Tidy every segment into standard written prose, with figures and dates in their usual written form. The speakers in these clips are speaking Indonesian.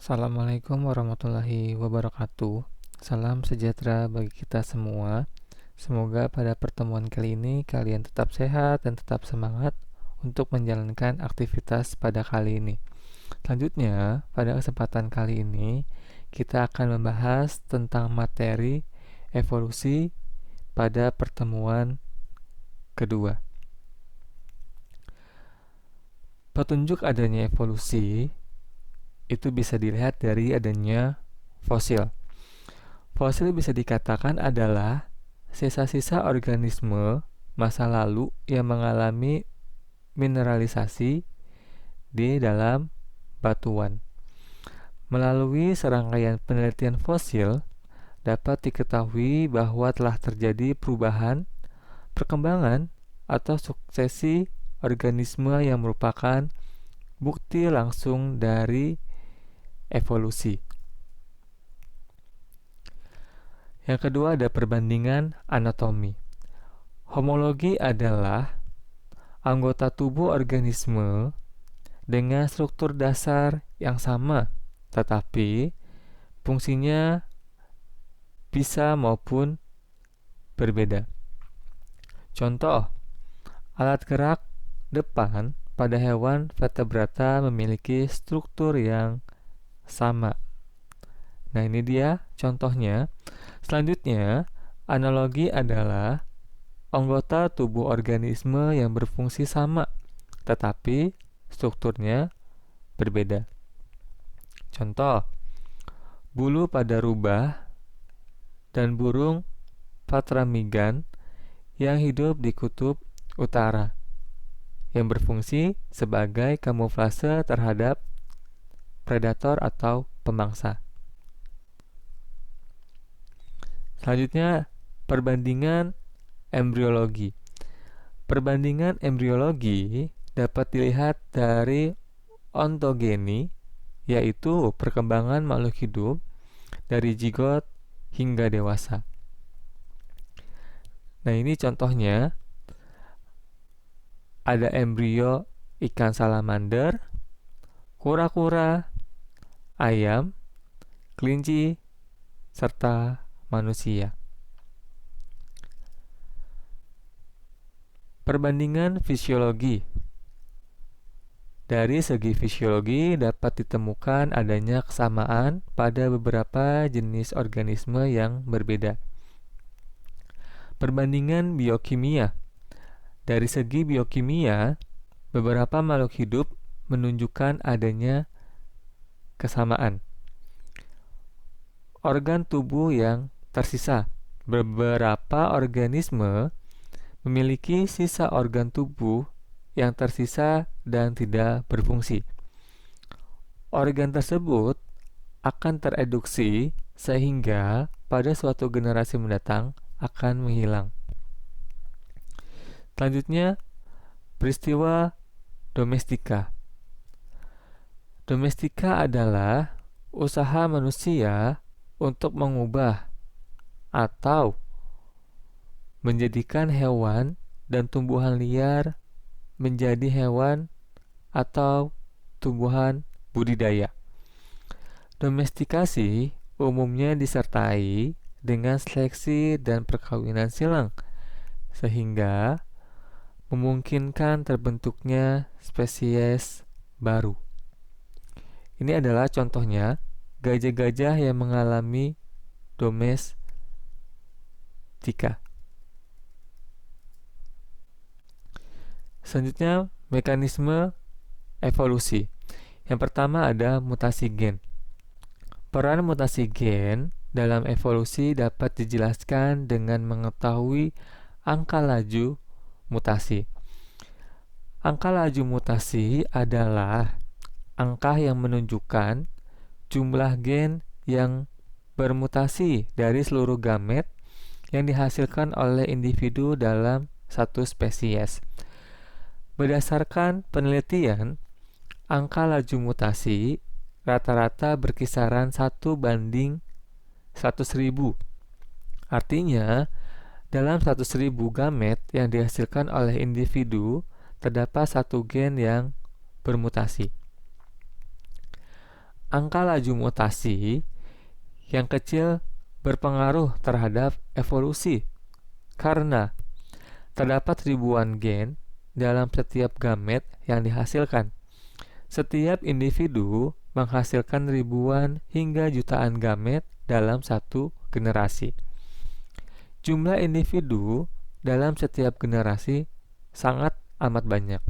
Assalamualaikum warahmatullahi wabarakatuh. Salam sejahtera bagi kita semua. Semoga pada pertemuan kali ini kalian tetap sehat dan tetap semangat untuk menjalankan aktivitas pada kali ini. Selanjutnya, pada kesempatan kali ini kita akan membahas tentang materi evolusi pada pertemuan kedua. Petunjuk adanya evolusi itu bisa dilihat dari adanya fosil. Fosil bisa dikatakan adalah sisa-sisa organisme masa lalu yang mengalami mineralisasi di dalam batuan. Melalui serangkaian penelitian fosil, dapat diketahui bahwa telah terjadi perubahan, perkembangan, atau suksesi organisme yang merupakan bukti langsung dari evolusi. Yang kedua ada perbandingan anatomi. Homologi adalah anggota tubuh organisme dengan struktur dasar yang sama, tetapi fungsinya bisa maupun berbeda. Contoh, alat gerak depan pada hewan vertebrata memiliki struktur yang sama. Nah, ini dia contohnya. Selanjutnya, analogi adalah anggota tubuh organisme yang berfungsi sama, tetapi strukturnya berbeda. Contoh, bulu pada rubah dan burung fatramigan yang hidup di kutub utara, yang berfungsi sebagai kamuflase terhadap predator atau pemangsa. Selanjutnya, perbandingan embriologi. Perbandingan embriologi dapat dilihat dari ontogeni, yaitu perkembangan makhluk hidup dari zigot hingga dewasa. Nah, ini contohnya ada embrio ikan salamander, kura-kura, ayam, kelinci, serta manusia. Perbandingan fisiologi. Dari segi fisiologi dapat ditemukan adanya kesamaan pada beberapa jenis organisme yang berbeda. Perbandingan biokimia. Dari segi biokimia, beberapa makhluk hidup menunjukkan adanya kesamaan. Organ tubuh yang tersisa. Beberapa organisme memiliki sisa organ tubuh yang tersisa dan tidak berfungsi. Organ tersebut akan tereduksi sehingga pada suatu generasi mendatang akan menghilang. Selanjutnya, peristiwa domestika. Domestika adalah usaha manusia untuk mengubah atau menjadikan hewan dan tumbuhan liar menjadi hewan atau tumbuhan budidaya. Domestikasi umumnya disertai dengan seleksi dan perkawinan silang, sehingga memungkinkan terbentuknya spesies baru. Ini adalah contohnya gajah-gajah yang mengalami domestika. Selanjutnya, mekanisme evolusi. Yang pertama ada mutasi gen. Peran mutasi gen dalam evolusi dapat dijelaskan dengan mengetahui angka laju mutasi. Angka laju mutasi adalah angka yang menunjukkan jumlah gen yang bermutasi dari seluruh gamet yang dihasilkan oleh individu dalam satu spesies. Berdasarkan penelitian, angka laju mutasi rata-rata berkisaran 1:100.000. Artinya, dalam 100.000 gamet yang dihasilkan oleh individu, terdapat satu gen yang bermutasi. angka laju mutasi yang kecil berpengaruh terhadap evolusi karena terdapat ribuan gen dalam setiap gamet yang dihasilkan. Setiap individu menghasilkan ribuan hingga jutaan gamet dalam satu generasi. Jumlah individu dalam setiap generasi sangat amat banyak.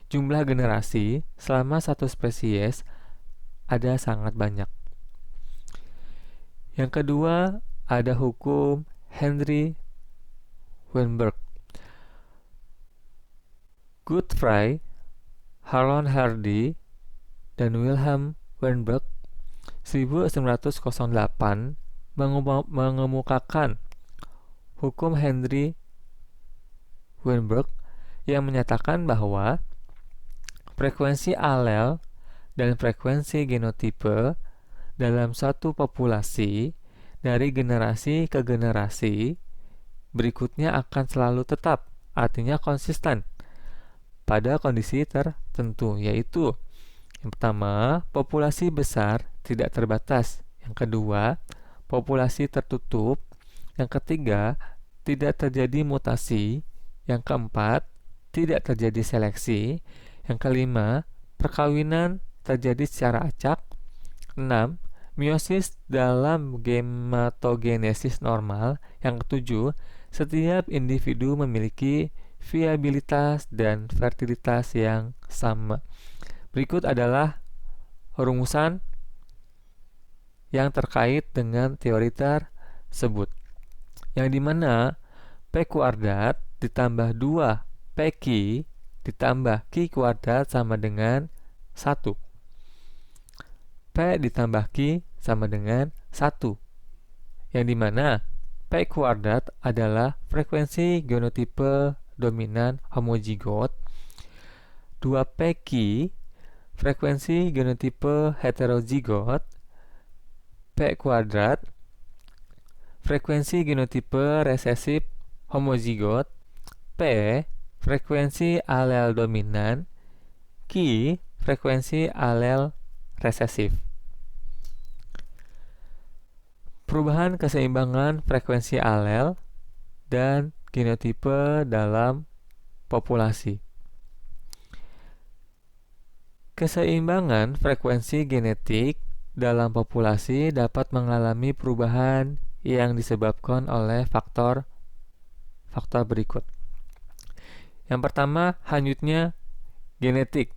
Jumlah generasi selama satu spesies ada sangat banyak. Yang kedua, ada hukum Henry Weinberg. Godfrey Harlan Hardy dan Wilhelm Weinberg 1908 mengemukakan hukum Henry Weinberg yang menyatakan bahwa frekuensi alel dan frekuensi genotipe dalam suatu populasi dari generasi ke generasi berikutnya akan selalu tetap, artinya konsisten pada kondisi tertentu, yaitu yang pertama, populasi besar tidak terbatas. Yang kedua, populasi tertutup. Yang ketiga, tidak terjadi mutasi. Yang keempat, tidak terjadi seleksi. Yang kelima, perkawinan terjadi secara acak. 6. Meiosis dalam gematogenesis normal. Yang ketujuh, setiap individu memiliki viabilitas dan fertilitas yang sama. Berikut adalah rumusan yang terkait dengan teori tersebut, yang dimana P kuadrat ditambah 2 PQ ditambah Q kuadrat sama dengan 1. P ditambah Q sama dengan 1, yang dimana P kuadrat adalah frekuensi genotipe dominan homozigot, 2PQ frekuensi genotipe heterozigot, P kuadrat frekuensi genotipe resesif homozigot, P frekuensi alel dominan, Q frekuensi alel resesif. Perubahan keseimbangan frekuensi alel dan genotipe dalam populasi. Keseimbangan frekuensi genetik dalam populasi dapat mengalami perubahan yang disebabkan oleh faktor berikut. Yang pertama, hanyutnya genetik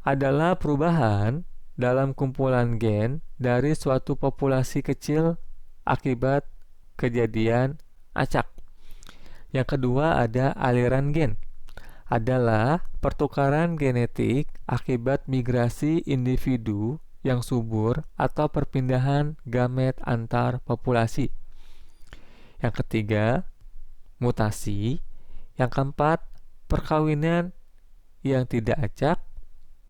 adalah perubahan dalam kumpulan gen dari suatu populasi kecil akibat kejadian acak. Yang kedua, ada aliran gen adalah pertukaran genetik akibat migrasi individu yang subur atau perpindahan gamet antar populasi. Yang ketiga, mutasi. Yang keempat, perkawinan yang tidak acak.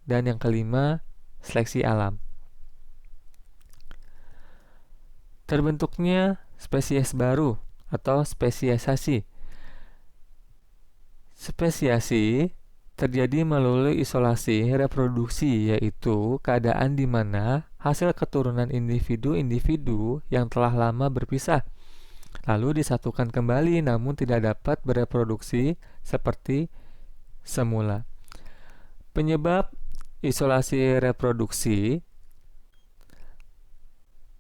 Dan yang kelima, seleksi alam. Terbentuknya spesies baru atau spesiesasi. Spesiasi terjadi melalui isolasi reproduksi, yaitu keadaan di mana hasil keturunan individu-individu yang telah lama berpisah lalu disatukan kembali namun tidak dapat bereproduksi seperti semula. Penyebab isolasi reproduksi,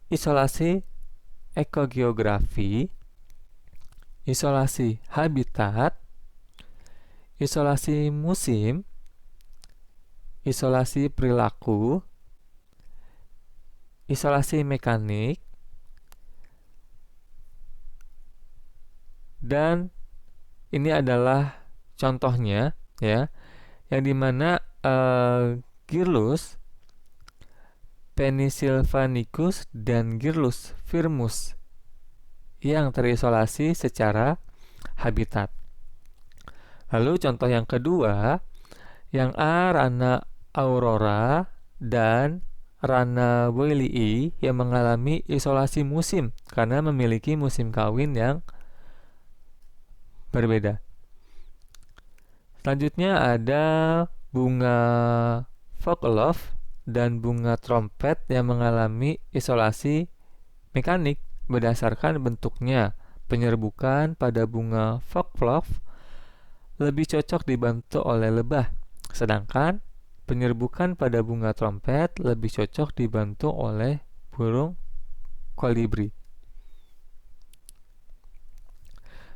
isolasi ekogeografi, isolasi habitat, isolasi musim, isolasi perilaku, isolasi mekanik, dan ini adalah contohnya ya, yang dimana Gyrlus penicillinatus dan Gyrlus firmus yang terisolasi secara habitat. Lalu contoh yang kedua, yang A. Rana aurora dan Rana boylii yang mengalami isolasi musim karena memiliki musim kawin yang berbeda. Selanjutnya ada bunga foxglove dan bunga trompet yang mengalami isolasi mekanik berdasarkan bentuknya. Penyerbukan pada bunga foxglove lebih cocok dibantu oleh lebah, sedangkan penyerbukan pada bunga trompet lebih cocok dibantu oleh burung kolibri.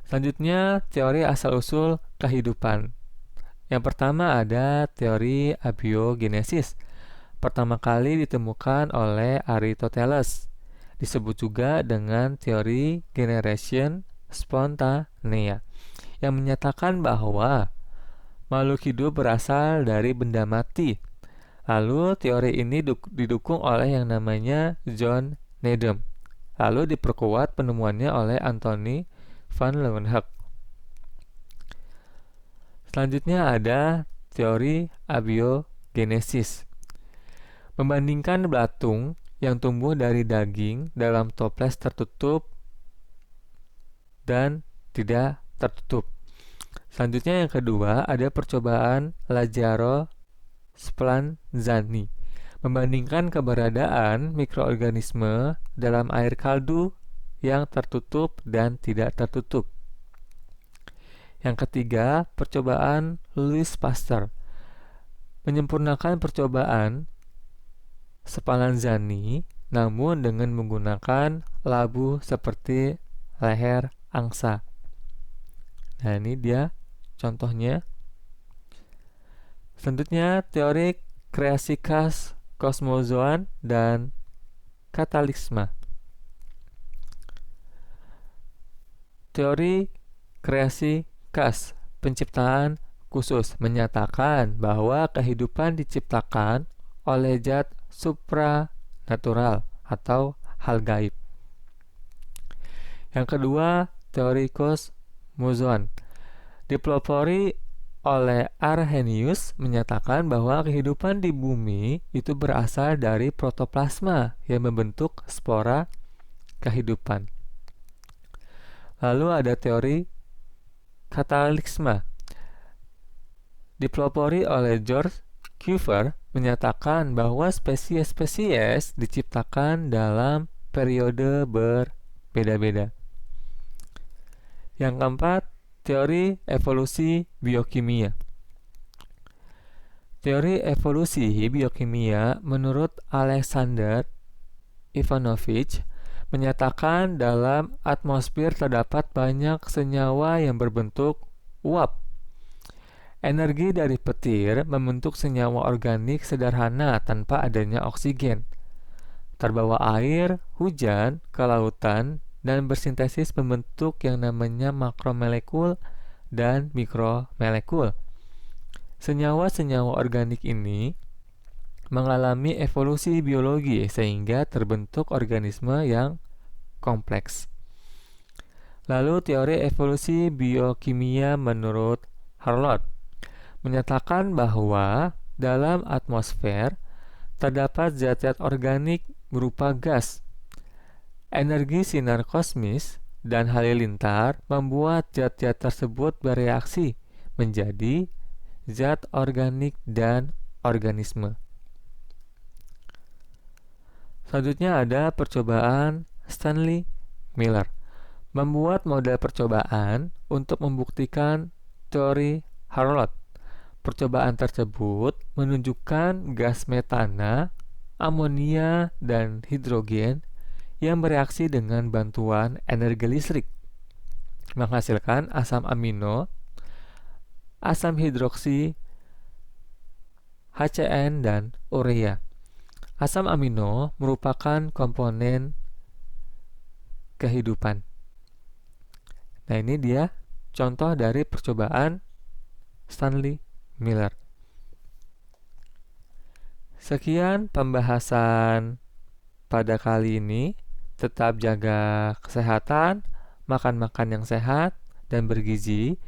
Selanjutnya, teori asal-usul kehidupan. Yang pertama ada teori abiogenesis. Pertama kali ditemukan oleh Aristoteles. Disebut juga dengan teori generation spontanea, yang menyatakan bahwa makhluk hidup berasal dari benda mati. Lalu teori ini didukung oleh yang namanya John Needham. Lalu diperkuat penemuannya oleh Anthony van Leeuwenhoek. Selanjutnya ada teori abiogenesis. Membandingkan belatung yang tumbuh dari daging dalam toples tertutup dan tidak tertutup. Selanjutnya yang kedua ada percobaan Lazzaro Spallanzani. Membandingkan keberadaan mikroorganisme dalam air kaldu yang tertutup dan tidak tertutup. Yang ketiga, percobaan Louis Pasteur. Menyempurnakan percobaan Spallanzani namun dengan menggunakan labu seperti leher angsa. Nah, ini dia contohnya. Selanjutnya, teori kreasi khas kosmozoan dan katalisma. Teori kreasi khas penciptaan khusus menyatakan bahwa kehidupan diciptakan oleh zat supranatural atau hal gaib. Yang kedua, teori kosmozoan dipelopori oleh Arrhenius menyatakan bahwa kehidupan di bumi itu berasal dari protoplasma yang membentuk spora kehidupan. Lalu ada teori katalisma dipelopori oleh George Cuvier menyatakan bahwa spesies-spesies diciptakan dalam periode berbeda-beda. Yang keempat, teori evolusi biokimia. Teori evolusi biokimia menurut Alexander Ivanovich menyatakan dalam atmosfer terdapat banyak senyawa yang berbentuk uap. Energi dari petir membentuk senyawa organik sederhana tanpa adanya oksigen. Terbawa air, hujan, ke lautan, dan bersintesis membentuk yang namanya makromolekul dan mikromolekul. Senyawa-senyawa organik ini mengalami evolusi biologi sehingga terbentuk organisme yang kompleks. Lalu teori evolusi biokimia menurut Harlow menyatakan bahwa dalam atmosfer terdapat zat-zat organik berupa gas. Energi sinar kosmis dan halilintar membuat zat-zat tersebut bereaksi menjadi zat organik dan organisme. Selanjutnya ada percobaan Stanley Miller, membuat model percobaan untuk membuktikan teori Harlow. Percobaan tersebut menunjukkan gas metana, amonia, dan hidrogen yang bereaksi dengan bantuan energi listrik, menghasilkan asam amino, asam hidroksi, HCN, dan urea. Asam amino merupakan komponen kehidupan. Nah, ini dia contoh dari percobaan Stanley Miller. Sekian pembahasan pada kali ini. Tetap jaga kesehatan, makan yang sehat dan bergizi.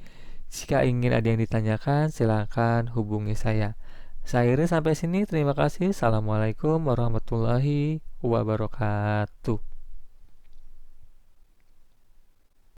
Jika ingin ada yang ditanyakan, silakan hubungi saya. Saya Iris sampai sini. Terima kasih. Assalamualaikum warahmatullahi wabarakatuh.